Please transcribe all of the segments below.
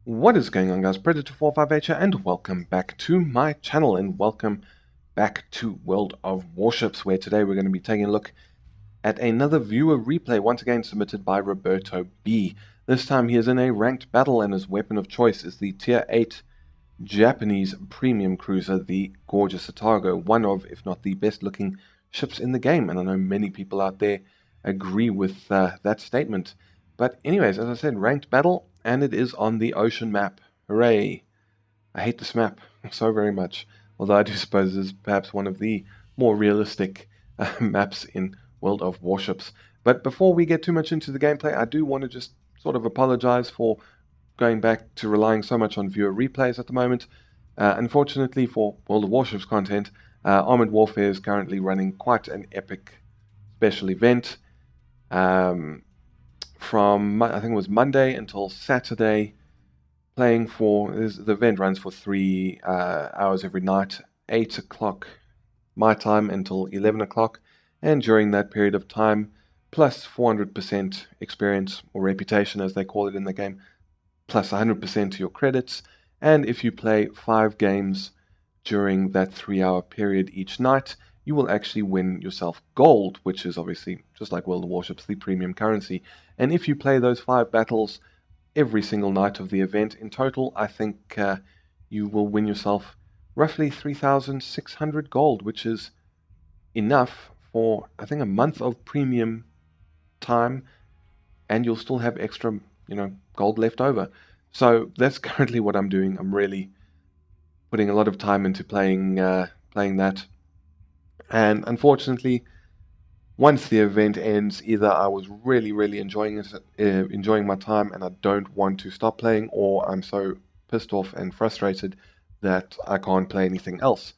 What is going on, guys? Predator458 here, and welcome back to my channel, and welcome back to World of Warships, where today we're going to be taking a look at another viewer replay, once again submitted by RobertoB. This time he is in a ranked battle, and his weapon of choice is the Tier 8 Japanese premium cruiser, the gorgeous Atago, one of, if not the best looking ships in the game, and I know many people out there agree with that statement. But anyways, as I said, ranked battle, and it is on the ocean map. Hooray! I hate this map so very much, although I do suppose it is perhaps one of the more realistic maps in World of Warships. But before we get too much into the gameplay, I do want to just sort of apologize for going back to relying so much on viewer replays at the moment. Unfortunately for World of Warships content, Armored Warfare is currently running quite an epic special event. From I think it was Monday until Saturday, playing for the event runs for 3 hours every night, 8 o'clock my time until 11 o'clock, and during that period of time, plus 400% experience or reputation as they call it in the game, plus 100% to your credits. And if you play 5 games during that 3-hour period each night, you will actually win yourself gold, which is obviously, just like World of Warships, the premium currency. And if you play those 5 battles every single night of the event, in total, I think you will win yourself roughly 3,600 gold, which is enough for, I think, a month of premium time, and you'll still have extra, gold left over. So that's currently what I'm doing. I'm really putting a lot of time into playing that. And unfortunately, once the event ends, either I was really enjoying it, enjoying my time, and I don't want to stop playing, or I'm so pissed off and frustrated that I can't play anything else.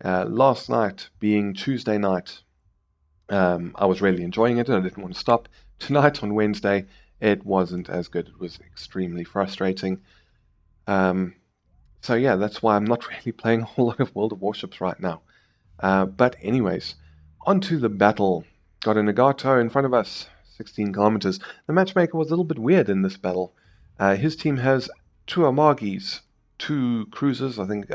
Last night, being Tuesday night, I was really enjoying it, and I didn't want to stop. Tonight, on Wednesday, it wasn't as good. It was extremely frustrating. So yeah, that's why I'm not really playing a whole lot of World of Warships right now. But anyways, onto the battle. Got a Nagato in front of us, 16 kilometers. The matchmaker was a little bit weird in this battle. His team has 2 Amagis, 2 cruisers, I think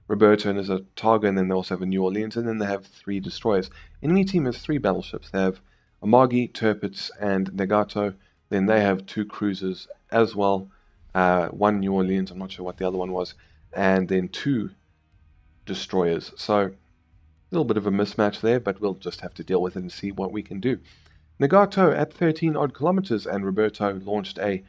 Roberto and his Atago, and then they also have a New Orleans, and then they have 3 destroyers. Enemy team has 3 battleships. They have Amagi, Tirpitz, and Nagato. Then they have 2 cruisers as well. 1 New Orleans, I'm not sure what the other one was, and then 2 destroyers. So a little bit of a mismatch there, but we'll just have to deal with it and see what we can do. Nagato at 13 odd kilometers, and Roberto launched a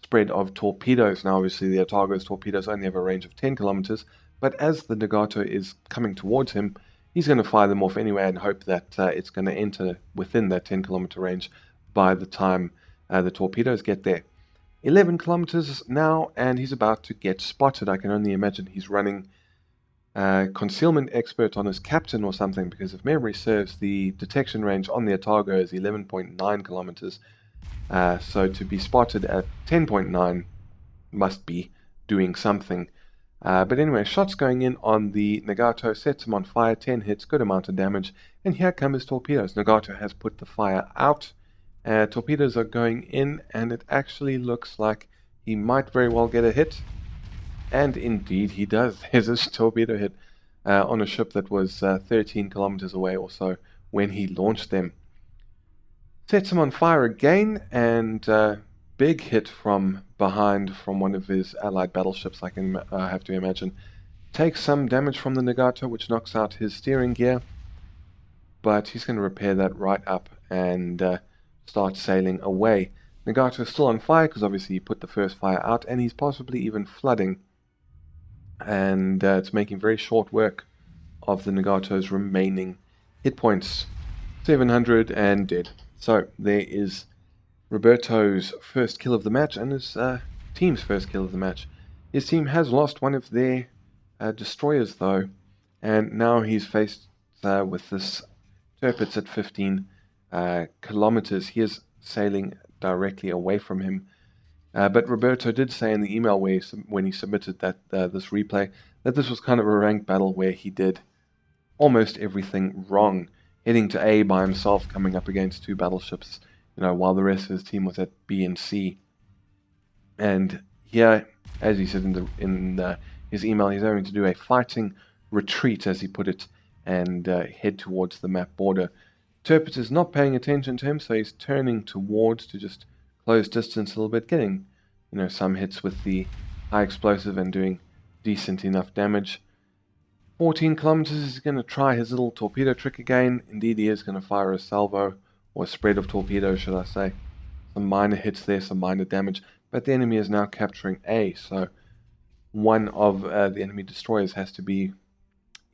spread of torpedoes. Now obviously the Atago's torpedoes only have a range of 10 kilometers, but as the Nagato is coming towards him, he's going to fire them off anyway and hope that it's going to enter within that 10 kilometer range by the time the torpedoes get there. 11 kilometers now, and he's about to get spotted. I can only imagine he's running concealment expert on his captain or something, because if memory serves, the detection range on the Atago is 11.9 kilometers. So to be spotted at 10.9 must be doing something. But anyway, shots going in on the Nagato, sets him on fire, 10 hits, good amount of damage, and here come his torpedoes. Nagato has put the fire out. Torpedoes are going in, and it actually looks like he might very well get a hit. And indeed he does. There's a torpedo hit on a ship that was 13 kilometers away or so when he launched them. Sets him on fire again, and big hit from behind from one of his allied battleships, I can have to imagine. Takes some damage from the Nagato, which knocks out his steering gear, but he's going to repair that right up and start sailing away. Nagato is still on fire because obviously he put the first fire out, and he's possibly even flooding, and it's making very short work of the Nagato's remaining hit points. 700 and dead. So there is Roberto's first kill of the match, and his team's first kill of the match. His team has lost one of their destroyers though, and now he's faced with this Tirpitz at 15 kilometers. He is sailing directly away from him. But Roberto did say in the email when he submitted that this replay, that this was kind of a ranked battle where he did almost everything wrong, heading to A by himself, coming up against 2 while the rest of his team was at B and C. And here as he said in his email, he's going to do a fighting retreat, as he put it, and head towards the map border. Tirpitz is not paying attention to him, so he's turning towards to just close distance a little bit, getting some hits with the high explosive and doing decent enough damage. 14 kilometers is going to try his little torpedo trick again. Indeed, he is going to fire a salvo, or a spread of torpedoes, should I say. Some minor hits there, some minor damage, but the enemy is now capturing A, so one of the enemy destroyers has to be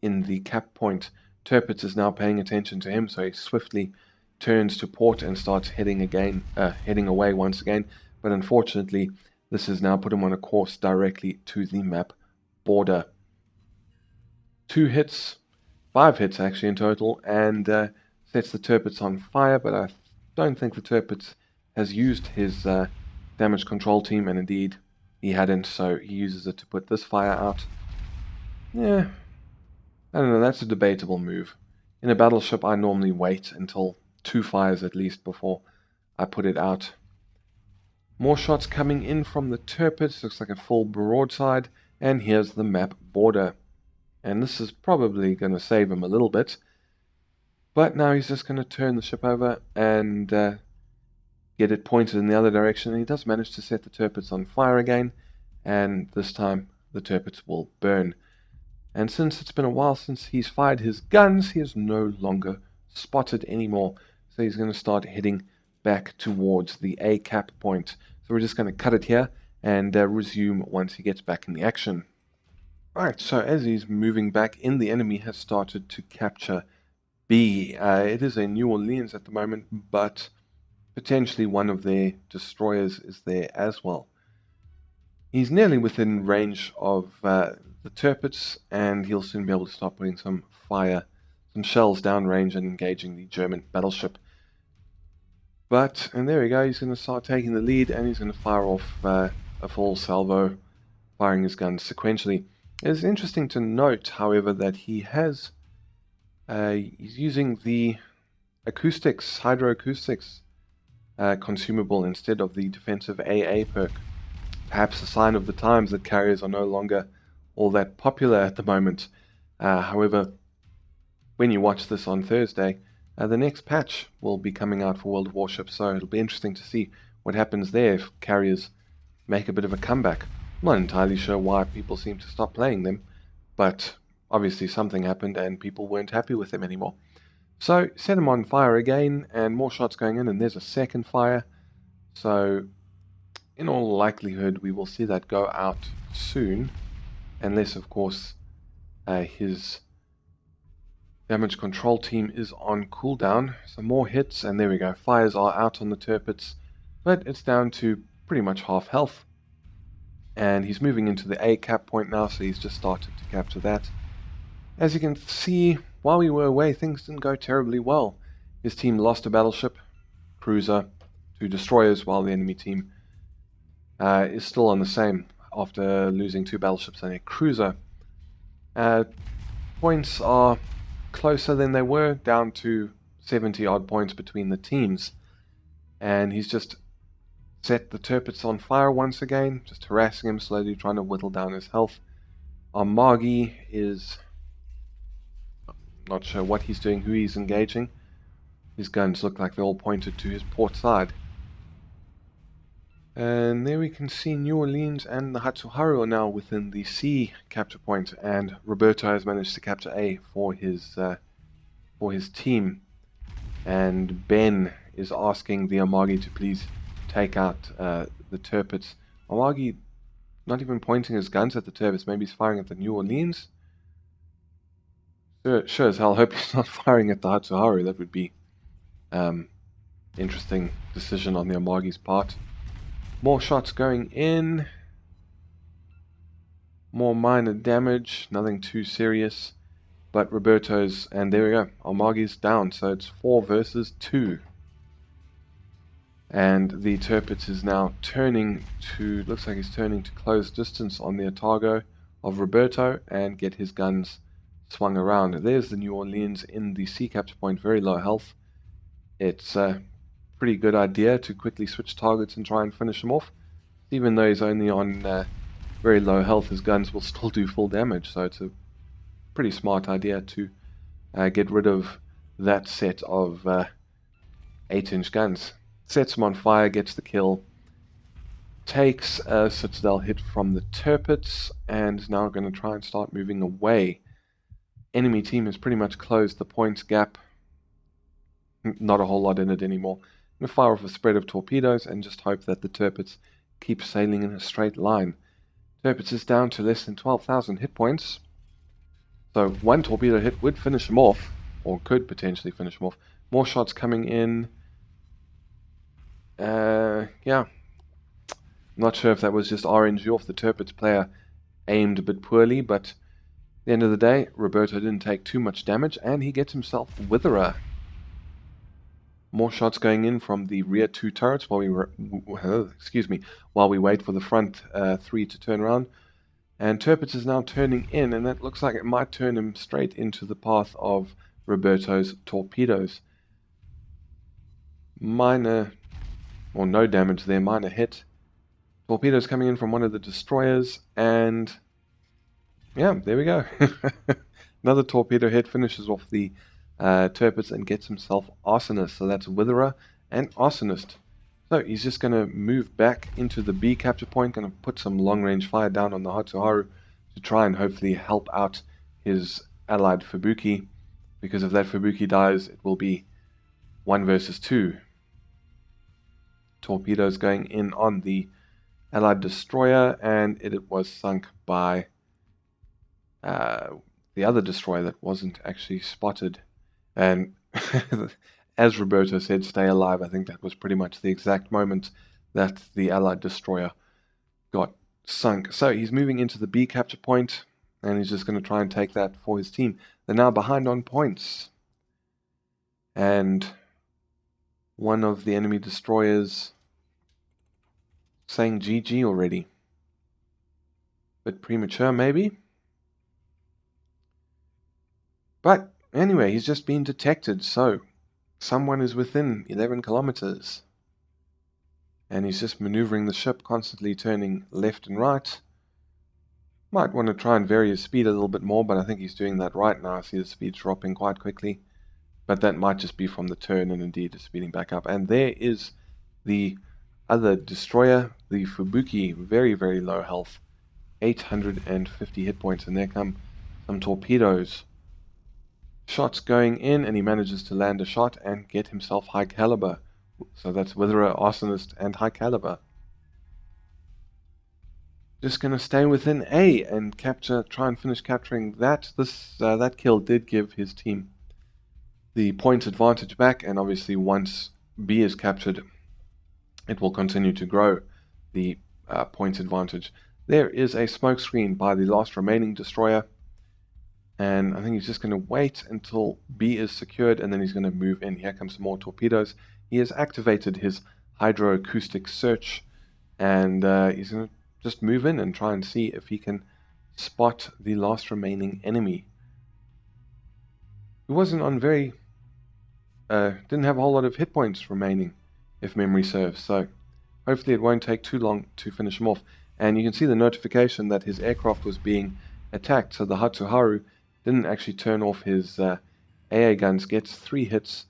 in the cap point. Tirpitz is now paying attention to him, so he swiftly turns to port and starts heading away once again, but unfortunately this has now put him on a course directly to the map border. 5 hits actually in total, and sets the Tirpitz on fire, but I don't think the Tirpitz has used his damage control team, and indeed he hadn't, so he uses it to put this fire out. Yeah, I don't know, that's a debatable move. In a battleship I normally wait until 2 fires at least before I put it out. More shots coming in from the Tirpitz, looks like a full broadside, and here's the map border. And this is probably going to save him a little bit, but now he's just going to turn the ship over and get it pointed in the other direction, and he does manage to set the Tirpitz on fire again, and this time the Tirpitz will burn. And since it's been a while since he's fired his guns, he is no longer spotted anymore, so he's going to start heading back towards the A cap point. So we're just going to cut it here and resume once he gets back in the action. Alright, so as he's moving back in, the enemy has started to capture B. It is a New Orleans at the moment, but potentially one of their destroyers is there as well. He's nearly within range of the Tirpitz, and he'll soon be able to start putting some shells downrange and engaging the German battleship. And there we go, he's going to start taking the lead, and he's going to fire off a full salvo, firing his guns sequentially. It's interesting to note, however, that he has he's using the hydroacoustics consumable instead of the defensive AA perk. Perhaps a sign of the times that carriers are no longer all that popular at the moment. However, when you watch this on Thursday, the next patch will be coming out for World of Warships, so it'll be interesting to see what happens there if carriers make a bit of a comeback. I'm not entirely sure why people seem to stop playing them, but obviously something happened and people weren't happy with them anymore. So set him on fire again, and more shots going in, and there's a second fire. So in all likelihood we will see that go out soon, unless of course his damage control team is on cooldown. Some more hits, and there we go, fires are out on the Tirpitz, but it's down to pretty much half health. And he's moving into the A cap point now, so he's just started to capture that. As you can see, while we were away, things didn't go terribly well. His team lost a battleship, cruiser, 2 destroyers, while the enemy team is still on the same after losing 2 battleships and a cruiser. Points are closer than they were, down to 70 odd points between the teams. And he's just set the Tirpitz on fire once again, just harassing him, slowly trying to whittle down his health. Armagi is not sure what he's doing, who he's engaging. His guns look like they're all pointed to his port side. And there we can see New Orleans and the Hatsuharu are now within the C capture point, and Roberto has managed to capture A for his team. And Ben is asking the Armagi to please take out the Tirpitz. Armagi not even pointing his guns at the Tirpitz, maybe he's firing at the New Orleans. Sure as hell hope he's not firing at the Hatsuharu. That would be interesting decision on the Armagi's part. More shots going in. More minor damage, nothing too serious. But Roberto's, and there we go, Armagi's down, so it's 4 versus 2. And the Tirpitz is now turning to, looks like he's turning to close distance on the Atago of Roberto and get his guns swung around. There's the New Orleans in the sea capture point, very low health. It's a pretty good idea to quickly switch targets and try and finish him off, even though he's only on very low health, his guns will still do full damage. So it's a pretty smart idea to get rid of that set of 8-inch guns. Sets him on fire, gets the kill, takes a Citadel hit from the Tirpitz, and is now going to try and start moving away. Enemy team has pretty much closed the points gap. Not a whole lot in it anymore. I'm going to fire off a spread of torpedoes and just hope that the Tirpitz keeps sailing in a straight line. Tirpitz is down to less than 12,000 hit points. So one torpedo hit would finish him off, or could potentially finish him off. More shots coming in. Yeah. Not sure if that was just RNG off the Tirpitz player aimed a bit poorly, but at the end of the day, Roberto didn't take too much damage, and he gets himself Witherer. More shots going in from the rear 2 turrets while we wait for the front 3 to turn around. And Tirpitz is now turning in, and that looks like it might turn him straight into the path of Roberto's torpedoes. Minor, or no damage there, minor hit. Torpedoes coming in from one of the destroyers, and yeah, there we go. Another torpedo hit finishes off the Tirpitz and gets himself Arsonist. So that's Witherer and Arsonist. So he's just going to move back into the B capture point, going to put some long-range fire down on the Hatsuharu to try and hopefully help out his allied Fubuki, because if that Fubuki dies, it will be 1 versus 2. Torpedoes going in on the allied destroyer, and it was sunk by the other destroyer that wasn't actually spotted. And as Roberto said, stay alive. I think that was pretty much the exact moment that the allied destroyer got sunk. So he's moving into the B capture point, and he's just going to try and take that for his team. They're now behind on points, and one of the enemy destroyers saying GG already. Bit premature maybe, but anyway, he's just been detected, so someone is within 11 kilometers. And he's just maneuvering the ship, constantly turning left and right. Might want to try and vary his speed a little bit more, but I think he's doing that right now. I see the speed dropping quite quickly. But that might just be from the turn, and indeed is speeding back up. And there is the other destroyer, the Fubuki, very, very low health. 850 hit points, and there come some torpedoes. Shots going in, and he manages to land a shot and get himself high caliber. So that's Witherer, Arsonist, and high caliber. Just going to stay within A and try and finish capturing that. That kill did give his team the points advantage back, and obviously once B is captured, it will continue to grow the points advantage. There is a smoke screen by the last remaining destroyer. And I think he's just going to wait until B is secured, and then he's going to move in. Here comes some more torpedoes. He has activated his hydroacoustic search, and he's going to just move in and try and see if he can spot the last remaining enemy. He wasn't on didn't have a whole lot of hit points remaining, if memory serves. So hopefully it won't take too long to finish him off. And you can see the notification that his aircraft was being attacked. So the Hatsuharu didn't actually turn off his AA guns, gets 3 hits,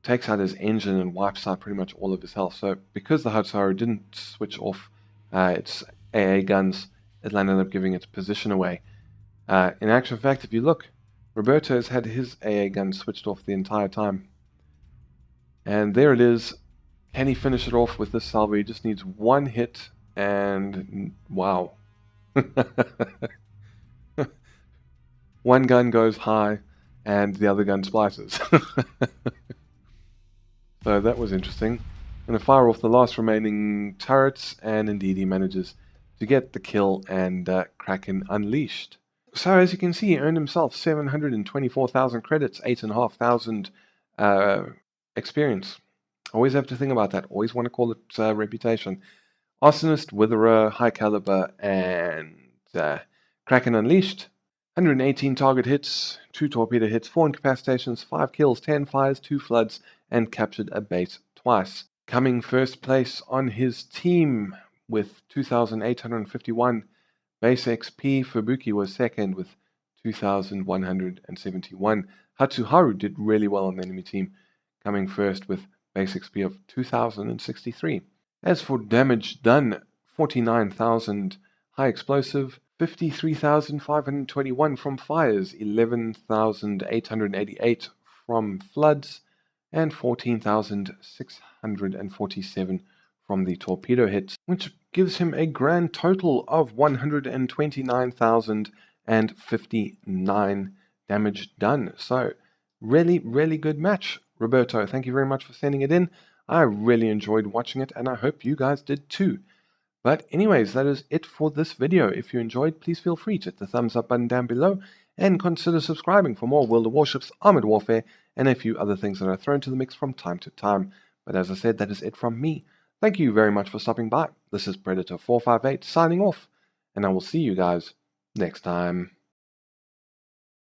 takes out his engine and wipes out pretty much all of his health. So because the Hatsuharu didn't switch off its AA guns, it ended up giving its position away. In actual fact, if you look, Roberto has had his AA gun switched off the entire time. And there it is. Can he finish it off with this salvo? He just needs 1 hit, and wow. One gun goes high, and the other gun splices. So that was interesting. I'm going to fire off the last remaining turrets, and indeed he manages to get the kill and Kraken unleashed. So as you can see, he earned himself 724,000 credits, 8,500 experience. Always have to think about that. Always want to call it reputation. Arsonist, Witherer, High Caliber, and Kraken Unleashed. 118 target hits, 2 torpedo hits, 4 incapacitations, 5 kills, 10 fires, 2 floods, and captured a base twice. Coming first place on his team with 2,851. Base XP, Fubuki was second with 2,171. Hatsuharu did really well on the enemy team, coming first with base XP of 2,063. As for damage done, 49,000 high explosive, 53,521 from fires, 11,888 from floods, and 14,647 from the torpedo hits, which gives him a grand total of 129,059 damage done. So, really good match. Roberto, thank you very much for sending it in. I really enjoyed watching it, and I hope you guys did too. But anyways, that is it for this video. If you enjoyed, please feel free to hit the thumbs up button down below, and consider subscribing for more World of Warships, Armored Warfare, and a few other things that are thrown to the mix from time to time. But as I said, that is it from me. Thank you very much for stopping by. This is Predator 458 signing off, and I will see you guys next time.